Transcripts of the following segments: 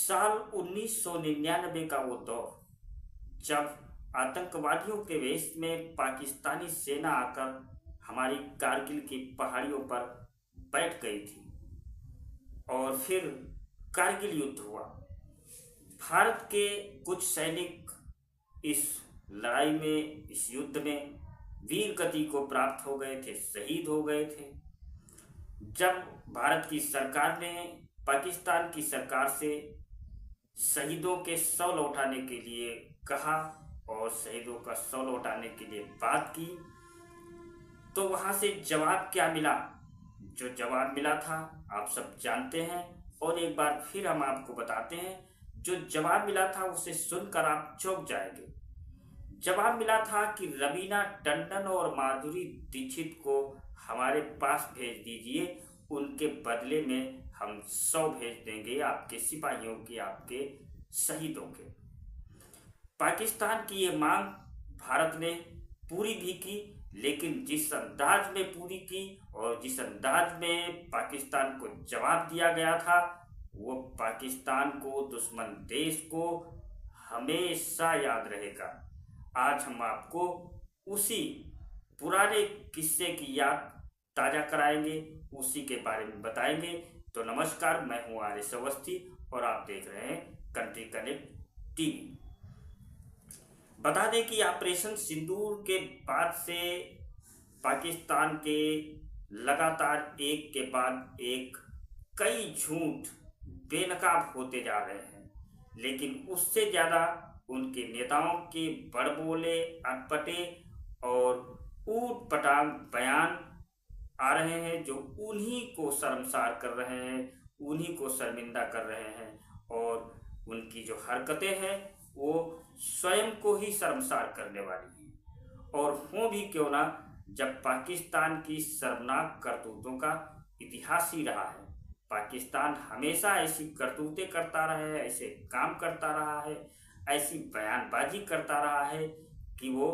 साल 1999 का वो दौर, जब आतंकवादियों के वेश में पाकिस्तानी सेना आकर हमारी कारगिल की पहाड़ियों पर बैठ गई थी और फिर कारगिल युद्ध हुआ। भारत के कुछ सैनिक इस लड़ाई में, इस युद्ध में वीर गति को प्राप्त हो गए थे, शहीद हो गए थे। जब भारत की सरकार ने पाकिस्तान की सरकार से शहीदों के शव लौटाने के लिए कहा और शहीदों का शव लौटाने के लिए बात की, तो वहां से जवाब क्या मिला? जो जवाब मिला था आप सब जानते हैं और एक बार फिर हम आपको बताते हैं। जो जवाब मिला था उसे सुनकर आप चौंक जाएंगे। जवाब मिला था कि रवीना टंडन और माधुरी दीक्षित को हमारे पास भेज दीजिए, उनके बदले में हम 100 भेज देंगे आपके सिपाहियों की, आपके शहीदों के। पाकिस्तान की ये मांग भारत ने पूरी भी की, लेकिन जिस अंदाज में पूरी की और जिस अंदाज में पाकिस्तान को जवाब दिया गया था, वो पाकिस्तान को, दुश्मन देश को हमेशा याद रहेगा। आज हम आपको उसी पुराने किस्से की याद ताजा कराएंगे, उसी के बारे में बताएंगे। तो नमस्कार, मैं हूं आरिश अवस्थी और आप देख रहे हैं कंट्री कनेक्ट टीवी। बता दें कि ऑपरेशन सिंदूर के बाद से पाकिस्तान के लगातार एक के बाद एक कई झूठ बेनकाब होते जा रहे हैं, लेकिन उससे ज़्यादा उनके नेताओं के बड़बोले, अटपटे और ऊट पटांग बयान आ रहे हैं, जो उन्हीं को शर्मसार कर रहे हैं, उन्हीं को शर्मिंदा कर रहे हैं। और उनकी जो हरकतें हैं वो स्वयं को ही शर्मसार करने वाली हैं। और हो भी क्यों ना, जब पाकिस्तान की शर्मनाक करतूतों का इतिहास ही रहा है। पाकिस्तान हमेशा ऐसी करतूतें करता रहा है, ऐसे काम करता रहा है, ऐसी बयानबाजी करता रहा है कि वो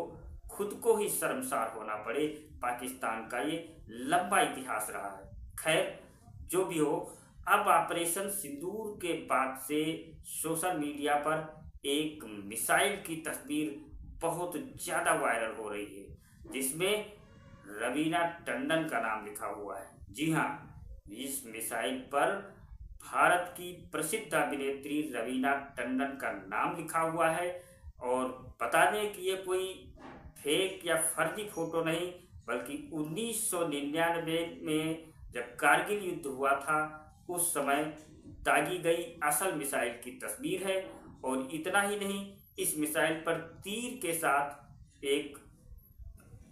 खुद को ही शर्मसार होना पड़े। पाकिस्तान का ये लंबा इतिहास रहा है। खैर, जो भी हो, अब ऑपरेशन सिंदूर के बाद से सोशल मीडिया पर एक मिसाइल की तस्वीर बहुत ज़्यादा वायरल हो रही है, जिसमें रवीना टंडन का नाम लिखा हुआ है। जी हाँ, इस मिसाइल पर भारत की प्रसिद्ध अभिनेत्री रवीना टंडन का नाम लिखा हुआ है। और बता दें कि ये कोई फेक या फर्जी फोटो नहीं, बल्कि 1999 में जब कारगिल युद्ध हुआ था, उस समय दागी गई असल मिसाइल की तस्वीर है। और इतना ही नहीं, इस मिसाइल पर तीर के साथ एक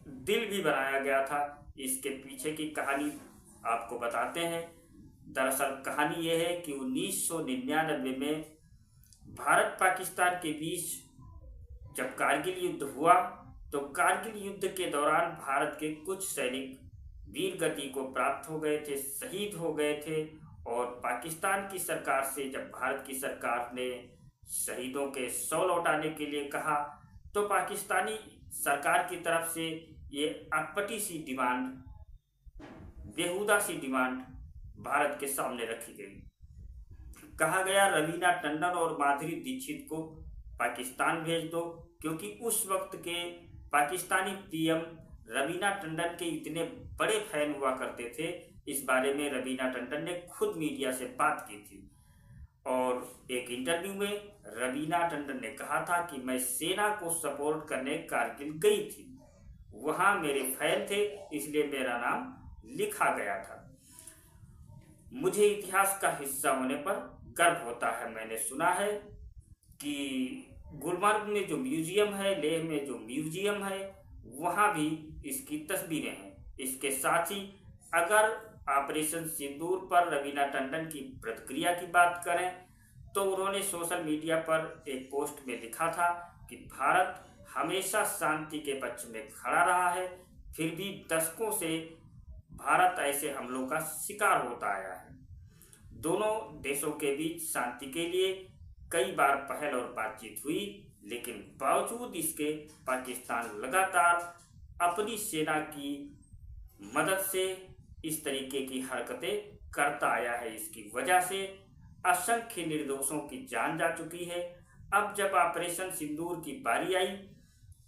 दिल भी बनाया गया था। इसके पीछे की कहानी आपको बताते हैं। दरअसल कहानी यह है कि 1999 में भारत पाकिस्तान के बीच जब कारगिल युद्ध हुआ, तो कारगिल युद्ध के दौरान भारत के कुछ सैनिक वीर गति को प्राप्त हो गए थे, शहीद हो गए थे। और पाकिस्तान की सरकार से जब भारत की सरकार ने शहीदों के शव लौटाने के लिए कहा, तो पाकिस्तानी सरकार की तरफ से ये अटपटी सी डिमांड, बेहुदा सी डिमांड भारत के सामने रखी गई। कहा गया रवीना टंडन और माधुरी दीक्षित को पाकिस्तान भेज दो, क्योंकि उस वक्त के पाकिस्तानी पीएम रवीना टंडन के इतने बड़े फैन हुआ करते थे। इस बारे में रवीना टंडन ने खुद मीडिया से बात की थी और एक इंटरव्यू में रवीना टंडन ने कहा था कि मैं सेना को सपोर्ट करने कारगिल गई थी, वहां मेरे फैन थे, इसलिए मेरा नाम लिखा गया था। मुझे इतिहास का हिस्सा होने पर गर्व होता है। मैंने सुना है कि गुलमर्ग में जो म्यूजियम है, लेह में जो म्यूजियम है, वहाँ भी इसकी तस्वीरें हैं। इसके साथ ही अगर ऑपरेशन सिंदूर पर रवीना टंडन की प्रतिक्रिया की बात करें, तो उन्होंने सोशल मीडिया पर एक पोस्ट में लिखा था कि भारत हमेशा शांति के पक्ष में खड़ा रहा है, फिर भी दशकों से भारत ऐसे हमलों का शिकार होता आया है। दोनों देशों के बीच शांति के लिए कई बार पहल और बातचीत हुई, लेकिन बावजूद इसके पाकिस्तान लगातार अपनी सेना की मदद से इस तरीके की हरकतें करता आया है। इसकी वजह से असंख्य निर्दोषों की जान जा चुकी है। अब जब ऑपरेशन सिंदूर की बारी आई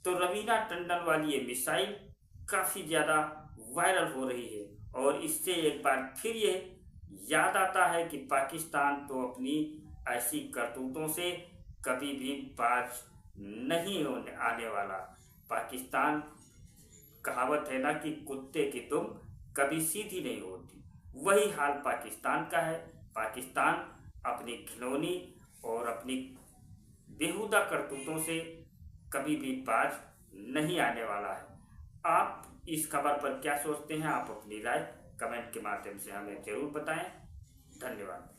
तो रवीना टंडन वाली ये मिसाइल काफ़ी ज़्यादा वायरल हो रही है और इससे एक बार फिर ये याद आता है कि पाकिस्तान तो अपनी ऐसी करतूतों से कभी भी बाज नहीं होने आने वाला। पाकिस्तान, कहावत है ना कि कुत्ते की तुम कभी सीधी नहीं होती, वही हाल पाकिस्तान का है। पाकिस्तान अपनी घिनौनी और अपनी बेहुदा करतूतों से कभी भी बाज नहीं आने वाला है। आप इस खबर पर क्या सोचते हैं? आप अपनी राय कमेंट के माध्यम से हमें जरूर बताएं। धन्यवाद।